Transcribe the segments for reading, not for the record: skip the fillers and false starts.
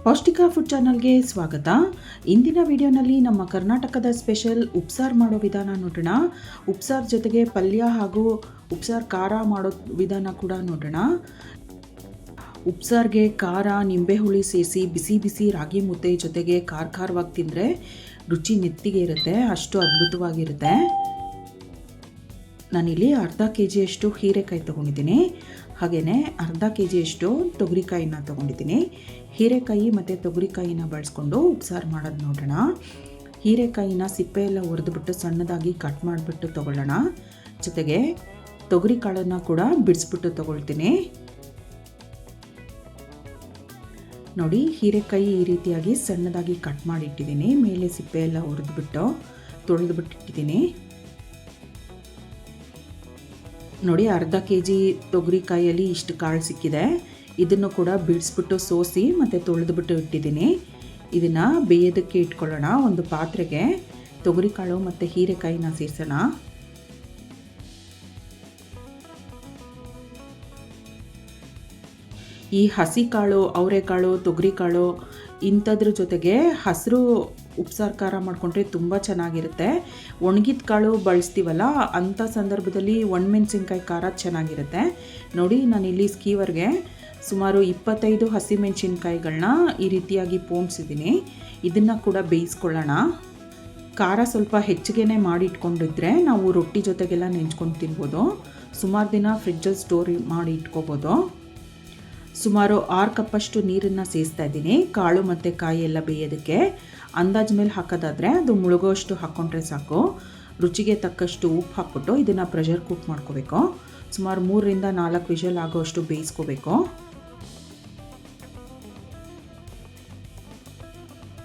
ಪೌಷ್ಟಿಕ ಫುಡ್ ಚಾನಲ್ಗೆ ಸ್ವಾಗತ. ಇಂದಿನ ವಿಡಿಯೋನಲ್ಲಿ ನಮ್ಮ ಕರ್ನಾಟಕದ ಸ್ಪೆಷಲ್ ಉಪ್ಸಾರು ಮಾಡೋ ವಿಧಾನ ನೋಡೋಣ. ಉಪ್ಸಾರು ಜೊತೆಗೆ ಪಲ್ಯ ಹಾಗೂ ಉಪ್ಸಾರು ಖಾರ ಮಾಡೋ ವಿಧಾನ ಕೂಡ ನೋಡೋಣ. ಉಪ್ಸಾರಿಗೆ ಖಾರ ನಿಂಬೆ ಹುಳಿ ಸೇರಿಸಿ ಬಿಸಿ ಬಿಸಿ ರಾಗಿ ಮುದ್ದೆ ಜೊತೆಗೆ ಖಾರವಾಗಿ ತಿಂದರೆ ರುಚಿ ನೆತ್ತಿಗೆ ಇರುತ್ತೆ, ಅಷ್ಟು ಅದ್ಭುತವಾಗಿರುತ್ತೆ. ನಾನಿಲ್ಲಿ ಅರ್ಧ ಕೆಜಿಯಷ್ಟು ಹೀರೆಕಾಯಿ ತೊಗೊಂಡಿದ್ದೀನಿ, ಹಾಗೆಯೇ ಅರ್ಧ ಕೆಜಿಯಷ್ಟು ತೊಗರಿಕಾಯಿನ ತೊಗೊಂಡಿದ್ದೀನಿ. ಹೀರೆಕಾಯಿ ಮತ್ತು ತೊಗರಿಕಾಯಿನ ಬಳಸ್ಕೊಂಡು ಉಪ್ಸಾರು ಮಾಡೋದು ನೋಡೋಣ. ಹೀರೆಕಾಯಿನ ಸಿಪ್ಪೆ ಎಲ್ಲ ಹುರಿದ್ಬಿಟ್ಟು ಸಣ್ಣದಾಗಿ ಕಟ್ ಮಾಡಿಬಿಟ್ಟು ತೊಗೊಳ್ಳೋಣ. ಜೊತೆಗೆ ತೊಗರಿಕಾಳನ್ನು ಕೂಡ ಬಿಡಿಸ್ಬಿಟ್ಟು ತೊಗೊಳ್ತೀನಿ. ನೋಡಿ, ಹೀರೆಕಾಯಿ ಈ ರೀತಿಯಾಗಿ ಸಣ್ಣದಾಗಿ ಕಟ್ ಮಾಡಿಟ್ಟಿದ್ದೀನಿ. ಮೇಲೆ ಸಿಪ್ಪೆ ಎಲ್ಲ ಹುರಿದ್ಬಿಟ್ಟು ತೊಳೆದ್ಬಿಟ್ಟಿದ್ದೀನಿ. ನೋಡಿ, ಅರ್ಧ ಕೆಜಿ ತೊಗರಿಕಾಯಲ್ಲಿ ಇಷ್ಟು ಕಾಳು ಸಿಕ್ಕಿದೆ. ಇದನ್ನು ಕೂಡ ಬಿಡಿಸ್ಬಿಟ್ಟು ಸೋಸಿ ಮತ್ತು ತೊಳೆದ್ಬಿಟ್ಟು ಇಟ್ಟಿದ್ದೀನಿ. ಇದನ್ನು ಬೇಯೋದಕ್ಕೆ ಇಟ್ಕೊಳ್ಳೋಣ. ಒಂದು ಪಾತ್ರೆಗೆ ತೊಗರಿಕಾಳು ಮತ್ತು ಹೀರೆಕಾಯಿನ ಸೇರಿಸೋಣ. ಈ ಹಸಿ ಕಾಳು, ಅವರೆಕಾಳು, ತೊಗರಿಕಾಳು ಇಂಥದ್ರ ಜೊತೆಗೆ ಹಸಿರು ಉಪ್ಸಾರು ಖಾರ ಮಾಡಿಕೊಂಡ್ರೆ ತುಂಬ ಚೆನ್ನಾಗಿರುತ್ತೆ. ಒಣಗಿದ ಕಾಳು ಬಳಸ್ತೀವಲ್ಲ, ಅಂಥ ಸಂದರ್ಭದಲ್ಲಿ ಒಣಮೆಣಸಿನ್ಕಾಯಿ ಖಾರ ಚೆನ್ನಾಗಿರುತ್ತೆ. ನೋಡಿ, ನಾನಿಲ್ಲಿ ಸ್ಕೀವರ್ಗೆ ಸುಮಾರು 25 ಹಸಿಮೆಣಸಿನ್ಕಾಯಿಗಳನ್ನ ಈ ರೀತಿಯಾಗಿ ಪೋಣಿಸಿದ್ದೀನಿ. ಇದನ್ನು ಕೂಡ ಬೇಯಿಸ್ಕೊಳ್ಳೋಣ. ಖಾರ ಸ್ವಲ್ಪ ಹೆಚ್ಚಿಗೆ ಮಾಡಿ ಇಟ್ಕೊಂಡಿದ್ರೆ ನಾವು ರೊಟ್ಟಿ ಜೊತೆಗೆಲ್ಲ ನೆಂಚ್ಕೊಂಡು ತಿನ್ಬೋದು. ಸುಮಾರು ದಿನ ಫ್ರಿಡ್ಜಲ್ಲಿ ಸ್ಟೋರ್ ಮಾಡಿ ಇಟ್ಕೋಬೋದು. ಸುಮಾರು 6 ಕಪ್ಪಷ್ಟು ನೀರನ್ನು ಸೇರಿಸ್ತಾ ಇದ್ದೀನಿ ಕಾಳು ಮತ್ತು ಕಾಯಿ ಎಲ್ಲ ಬೇಯೋದಕ್ಕೆ. ಅಂದಾಜು ಮೇಲೆ ಹಾಕೋದಾದರೆ ಅದು ಮುಳುಗೋಷ್ಟು ಹಾಕ್ಕೊಂಡ್ರೆ ಸಾಕು. ರುಚಿಗೆ ತಕ್ಕಷ್ಟು ಉಪ್ಪು ಹಾಕ್ಬಿಟ್ಟು ಇದನ್ನು ಪ್ರೆಷರ್ ಕುಕ್ ಮಾಡ್ಕೋಬೇಕು. ಸುಮಾರು 3ರಿಂದ 4 ವಿಷಲ್ ಆಗೋಷ್ಟು ಬೇಯಿಸ್ಕೋಬೇಕು.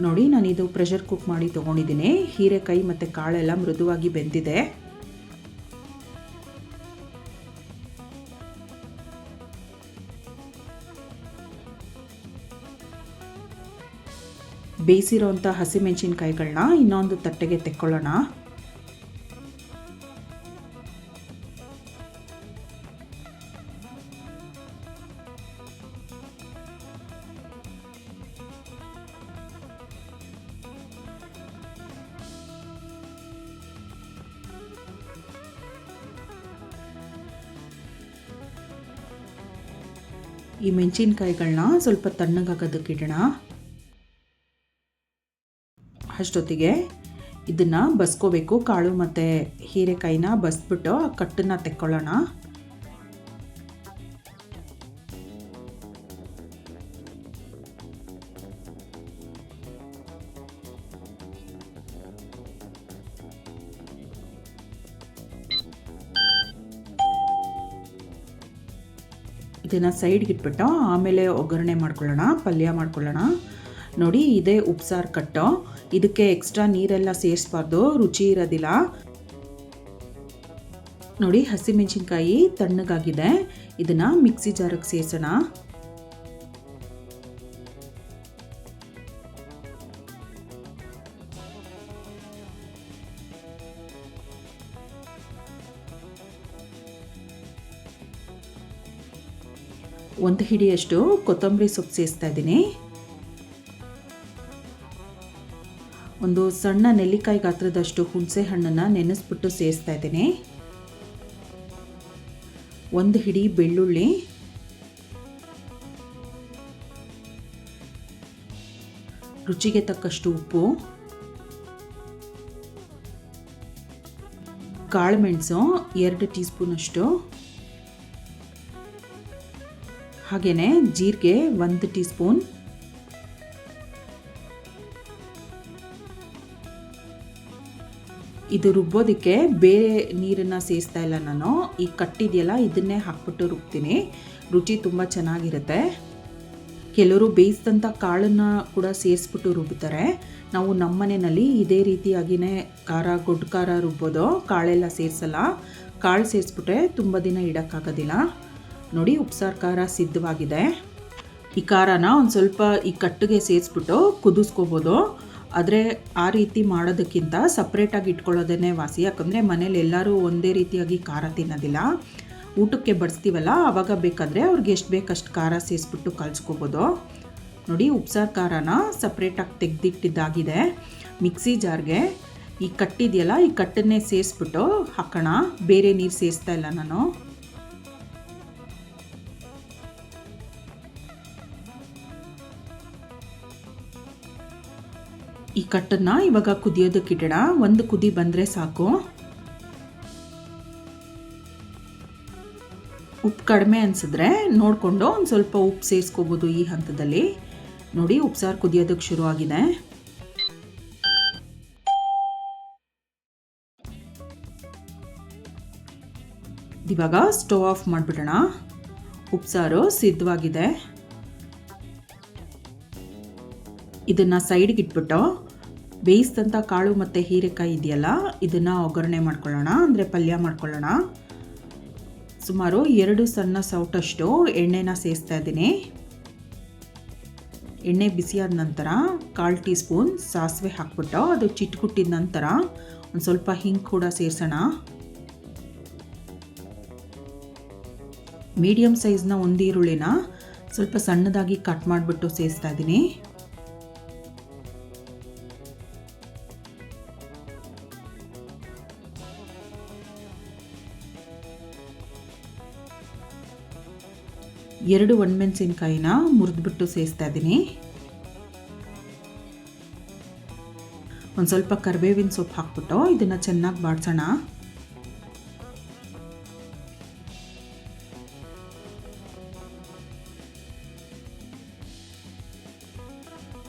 ನೋಡಿ, ನಾನಿದು ಪ್ರೆಷರ್ ಕುಕ್ ಮಾಡಿ ತೊಗೊಂಡಿದ್ದೀನಿ. ಹೀರೆಕಾಯಿ ಮತ್ತು ಕಾಳೆಲ್ಲ ಮೃದುವಾಗಿ ಬೆಂದಿದೆ. ಬೇಯಿಸಿರೋಂಥ ಹಸಿಮೆಣಸಿನ್ಕಾಯಿಗಳನ್ನ ಇನ್ನೊಂದು ತಟ್ಟೆಗೆ ತೆಕ್ಕೊಳ್ಳೋಣ. ಈ ಮೆಣಸಿನ್ಕಾಯಿಗಳನ್ನ ಸ್ವಲ್ಪ ತಣ್ಣಗಾಗೋದಕ್ಕೆ ಇಡೋಣ. ಅಷ್ಟೊತ್ತಿಗೆ ಇದನ್ನು ಬಸ್ಕೋಬೇಕು. ಕಾಳು ಮತ್ತು ಹೀರೆಕಾಯಿನ ಬಸ್ಬಿಟ್ಟು ಆ ಕಟ್ಟನ್ನು ತೆಕ್ಕೊಳ್ಳೋಣ. ಇದನ್ನು ಸೈಡ್ಗೆ ಇಟ್ಬಿಟ್ಟು ಆಮೇಲೆ ಒಗ್ಗರಣೆ ಮಾಡ್ಕೊಳ್ಳೋಣ, ಪಲ್ಯ ಮಾಡ್ಕೊಳ್ಳೋಣ. ನೋಡಿ, ಇದೇ ಉಪ್ಸಾರು ಕಟ್ಟು. ಇದಕ್ಕೆ ಎಕ್ಸ್ಟ್ರಾ ನೀರೆಲ್ಲ ಸೇರಿಸಬಾರ್ದು, ರುಚಿ ಇರೋದಿಲ್ಲ. ನೋಡಿ, ಹಸಿಮೆಣಸಿನ್ಕಾಯಿ ತಣ್ಣಗಾಗಿದೆ. ಇದನ್ನು ಮಿಕ್ಸಿ ಜಾರಿಗೆ ಸೇರಿಸೋಣ. ಒಂದು ಹಿಡಿಯಷ್ಟು ಕೊತ್ತಂಬರಿ ಸೊಪ್ಪು ಸೇರಿಸ್ತಾ ಇದ್ದೀನಿ. ಒಂದು ಸಣ್ಣ ನೆಲ್ಲಿಕಾಯಿ ಗಾತ್ರದಷ್ಟು ಹುಣಸೆ ಹಣ್ಣನ್ನು ನೆನೆಸ್ಬಿಟ್ಟು ಸೇರಿಸ್ತಾ ಇದ್ದೀನಿ. ಒಂದು ಹಿಡಿ ಬೆಳ್ಳುಳ್ಳಿ, ರುಚಿಗೆ ತಕ್ಕಷ್ಟು ಉಪ್ಪು, ಕಾಳುಮೆಣಸು 2 ಟೀ ಸ್ಪೂನಷ್ಟು, ಹಾಗೆಯೇ ಜೀರಿಗೆ 1 ಟೀ ಸ್ಪೂನ್, ಇದು ರುಬ್ಬೋದಕ್ಕೆ ಬೇರೆ ನೀರನ್ನು ಸೇರಿಸ್ತಾ ಇಲ್ಲ ನಾನು. ಈ ಕಟ್ಟಿದೆಯಲ್ಲ, ಇದನ್ನೇ ಹಾಕ್ಬಿಟ್ಟು ರುಬ್ತೀನಿ. ರುಚಿ ತುಂಬ ಚೆನ್ನಾಗಿರುತ್ತೆ. ಕೆಲವರು ಬೇಯಿಸಿದಂಥ ಕಾಳನ್ನು ಕೂಡ ಸೇರಿಸ್ಬಿಟ್ಟು ರುಬ್ತಾರೆ. ನಾವು ನಮ್ಮ ಮನೆಯಲ್ಲಿ ಇದೇ ರೀತಿಯಾಗಿಯೇ ಗೊಡ್ಡು ಖಾರ ರುಬ್ಬೋದು. ಕಾಳೆಲ್ಲ ಸೇರಿಸಲ್ಲ. ಕಾಳು ಸೇರಿಸ್ಬಿಟ್ರೆ ತುಂಬ ದಿನ ಇಡೋಕ್ಕಾಗೋದಿಲ್ಲ. ನೋಡಿ, ಉಪ್ಸಾರು ಖಾರ ಸಿದ್ಧವಾಗಿದೆ. ಈ ಖಾರನ ಒಂದು ಸ್ವಲ್ಪ ಈ ಕಟ್ಟಿಗೆ ಸೇರಿಸ್ಬಿಟ್ಟು ಕುದಿಸ್ಕೋಬೋದು. ಆದರೆ ಆ ರೀತಿ ಮಾಡೋದಕ್ಕಿಂತ ಸಪ್ರೇಟಾಗಿ ಇಟ್ಕೊಳ್ಳೋದೇ ವಾಸಿ. ಯಾಕಂದರೆ ಮನೇಲಿ ಎಲ್ಲರೂ ಒಂದೇ ರೀತಿಯಾಗಿ ಖಾರ ತಿನ್ನೋದಿಲ್ಲ. ಊಟಕ್ಕೆ ಬಡಿಸ್ತೀವಲ್ಲ, ಆವಾಗ ಬೇಕಾದರೆ ಅವ್ರಿಗೆ ಎಷ್ಟು ಬೇಕಷ್ಟು ಖಾರ ಸೇರಿಸ್ಬಿಟ್ಟು ಕಲಿಸ್ಕೋಬೋದು. ನೋಡಿ ಉಪ್ಸಾರು ಖಾರನ ಸಪ್ರೇಟಾಗಿ ತೆಗೆದಿಟ್ಟಿದ್ದಾಗಿದೆ. ಮಿಕ್ಸಿ ಜಾರ್ಗೆ ಈ ಕಟ್ಟಿದೆಯಲ್ಲ, ಈ ಕಟ್ಟನ್ನೇ ಸೇರಿಸ್ಬಿಟ್ಟು ಹಾಕೋಣ. ಬೇರೆ ನೀರು ಸೇರಿಸ್ತಾ ಇಲ್ಲ ನಾನು. ಈ ಕಟ್ಟನ್ನು ಇವಾಗ ಕುದಿಯೋದಕ್ಕೆ ಇಡೋಣ. ಒಂದು ಕುದಿ ಬಂದರೆ ಸಾಕು. ಉಪ್ಪು ಕಡಿಮೆ ಅನಿಸಿದ್ರೆ ನೋಡಿಕೊಂಡು ಒಂದು ಸ್ವಲ್ಪ ಉಪ್ಪು ಸೇರಿಸ್ಕೋಬೋದು ಈ ಹಂತದಲ್ಲಿ. ನೋಡಿ ಉಪ್ಸಾರು ಕುದಿಯೋದಕ್ಕೆ ಶುರು ಆಗಿದೆ. ಇವಾಗ ಸ್ಟವ್ ಆಫ್ ಮಾಡಿಬಿಡೋಣ. ಉಪ್ಸಾರು ಸಿದ್ಧವಾಗಿದೆ. ಇದನ್ನು ಸೈಡ್ಗೆ ಇಟ್ಬಿಟ್ಟು ಬೇಯಿಸಿದಂಥ ಕಾಳು ಮತ್ತು ಹೀರೆಕಾಯಿ ಇದೆಯಲ್ಲ, ಇದನ್ನು ಒಗ್ಗರಣೆ ಮಾಡ್ಕೊಳ್ಳೋಣ, ಅಂದರೆ ಪಲ್ಯ ಮಾಡ್ಕೊಳ್ಳೋಣ. ಸುಮಾರು 2 ಸಣ್ಣ ಸೌಟಷ್ಟು ಎಣ್ಣೆನ ಸೇರಿಸ್ತಾ ಇದ್ದೀನಿ. ಎಣ್ಣೆ ಬಿಸಿಯಾದ ನಂತರ 1/4 ಟೀ ಸ್ಪೂನ್ ಸಾಸಿವೆ ಹಾಕ್ಬಿಟ್ಟು ಅದು ಚಿಟ್ಕುಟ್ಟಿದ ನಂತರ ಒಂದು ಸ್ವಲ್ಪ ಹಿಂಗೆ ಕೂಡ ಸೇರಿಸೋಣ. ಮೀಡಿಯಮ್ ಸೈಜ್ನ ಒಂದು ಈರುಳ್ಳಿನ ಸ್ವಲ್ಪ ಸಣ್ಣದಾಗಿ ಕಟ್ ಮಾಡಿಬಿಟ್ಟು ಸೇರಿಸ್ತಾ ಇದ್ದೀನಿ. ಎರಡು ಒಣಮೆಣಸಿನ್ಕಾಯಿನ ಮುರಿದ್ಬಿಟ್ಟು ಸೇರಿಸ್ತಾ ಇದ್ದೀನಿ. ಒಂದು ಸ್ವಲ್ಪ ಕರಿಬೇವಿನ ಸೊಪ್ಪು ಹಾಕ್ಬಿಟ್ಟು ಇದನ್ನು ಚೆನ್ನಾಗಿ ಬಾಡಿಸೋಣ.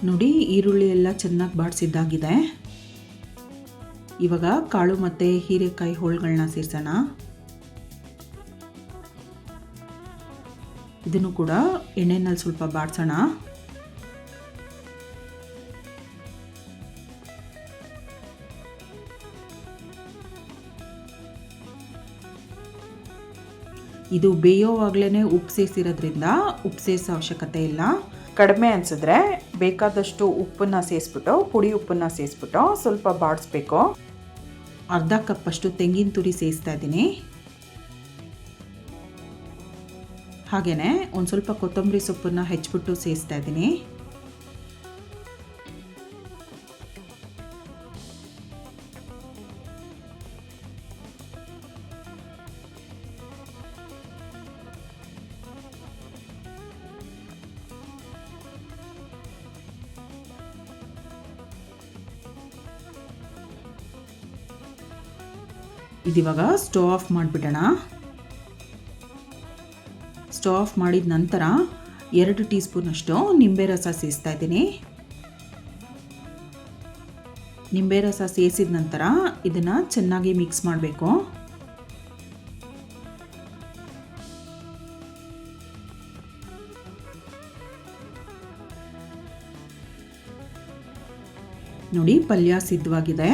ನೋಡಿ ಈರುಳ್ಳಿ ಎಲ್ಲ ಚೆನ್ನಾಗಿ ಬಾಡಿಸಿದ್ದಾಗಿದೆ. ಇವಾಗ ಕಾಳು ಮತ್ತು ಹೀರೆಕಾಯಿ ಹೋಳುಗಳನ್ನ ಸೇರಿಸೋಣ. ಇದನ್ನು ಕೂಡ ಎಣ್ಣೆನಲ್ಲಿ ಸ್ವಲ್ಪ ಬಾಡಿಸೋಣ. ಇದು ಬೇಯೋವಾಗಲೇ ಉಪ್ಪು ಸೇರಿಸಿರೋದ್ರಿಂದ ಉಪ್ಪು ಸೇರಿಸೋ ಅವಶ್ಯಕತೆ ಇಲ್ಲ. ಕಡಿಮೆ ಅನಿಸಿದ್ರೆ ಬೇಕಾದಷ್ಟು ಉಪ್ಪನ್ನು ಸೇರಿಸ್ಬಿಟ್ಟು, ಪುಡಿ ಉಪ್ಪನ್ನು ಸೇರಿಸ್ಬಿಟ್ಟು ಸ್ವಲ್ಪ ಬಾಡಿಸ್ಬೇಕು. ಅರ್ಧ ಕಪ್ಪಷ್ಟು ತೆಂಗಿನ ತುರಿ ಸೇರಿಸ್ತಾ ಇದ್ದೀನಿ. ಹಾಗೆಯೇ ಒಂದು ಸ್ವಲ್ಪ ಕೊತ್ತಂಬರಿ ಸೊಪ್ಪನ್ನು ಹೆಚ್ಚಿಬಿಟ್ಟು ಸೇರಿಸ್ತಾ ಇದ್ದೀನಿ. ಇದಿವಾಗ ಸ್ಟವ್ ಆಫ್ ಮಾಡಿಬಿಡೋಣ. ಸ್ಟವ್ ಆಫ್ ಮಾಡಿದ ನಂತರ 2 ಟೀ ಸ್ಪೂನಷ್ಟು ನಿಂಬೆ ರಸ ಸೇರಿಸ್ತಾ ಇದ್ದೀನಿ. ನಿಂಬೆ ರಸ ಸೇರಿಸಿದ ನಂತರ ಇದನ್ನು ಚೆನ್ನಾಗಿ ಮಿಕ್ಸ್ ಮಾಡಬೇಕು. ನೋಡಿ ಪಲ್ಯ ಸಿದ್ಧವಾಗಿದೆ.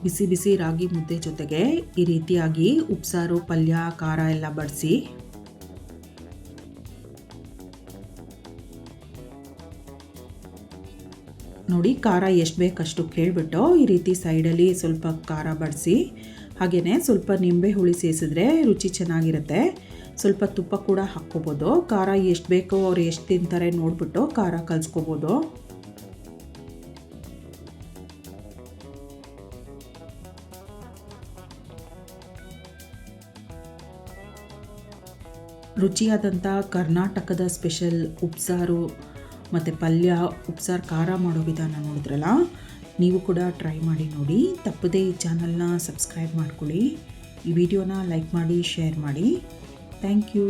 ಬಿಸಿ ಬಿಸಿ ರಾಗಿ ಮುದ್ದೆ ಜೊತೆಗೆ ಈ ರೀತಿಯಾಗಿ ಉಪ್ಸಾರು, ಪಲ್ಯ, ಖಾರ ಎಲ್ಲ ಬಡಿಸಿ. ನೋಡಿ ಖಾರ ಎಷ್ಟು ಬೇಕಷ್ಟು ಕೇಳಿಬಿಟ್ಟು ಈ ರೀತಿ ಸೈಡಲ್ಲಿ ಸ್ವಲ್ಪ ಖಾರ ಬಡಿಸಿ. ಹಾಗೆಯೇ ಸ್ವಲ್ಪ ನಿಂಬೆ ಹುಳಿ ಸೇರಿಸಿದ್ರೆ ರುಚಿ ಚೆನ್ನಾಗಿರುತ್ತೆ. ಸ್ವಲ್ಪ ತುಪ್ಪ ಕೂಡ ಹಾಕ್ಕೋಬೋದು. ಖಾರ ಎಷ್ಟು ಬೇಕೋ ಅವ್ರು ಎಷ್ಟು ತಿಂತಾರೆ ನೋಡಿಬಿಟ್ಟು ಖಾರ ಕಲಿಸ್ಕೋಬೋದು. ರುಚಿಯಾದಂಥ ಕರ್ನಾಟಕದ ಸ್ಪೆಷಲ್ ಉಪ್ಸಾರು ಮತ್ತು ಪಲ್ಯ, ಉಪ್ಸಾರು ಖಾರ ಮಾಡೋ ವಿಧಾನ ನೋಡಿದ್ರಲ್ಲ, ನೀವು ಕೂಡ ಟ್ರೈ ಮಾಡಿ ನೋಡಿ. ತಪ್ಪದೇ ಈ ಚಾನಲ್ನ ಸಬ್ಸ್ಕ್ರೈಬ್ ಮಾಡ್ಕೊಳ್ಳಿ. ಈ ವಿಡಿಯೋನ ಲೈಕ್ ಮಾಡಿ, ಶೇರ್ ಮಾಡಿ. Thank you.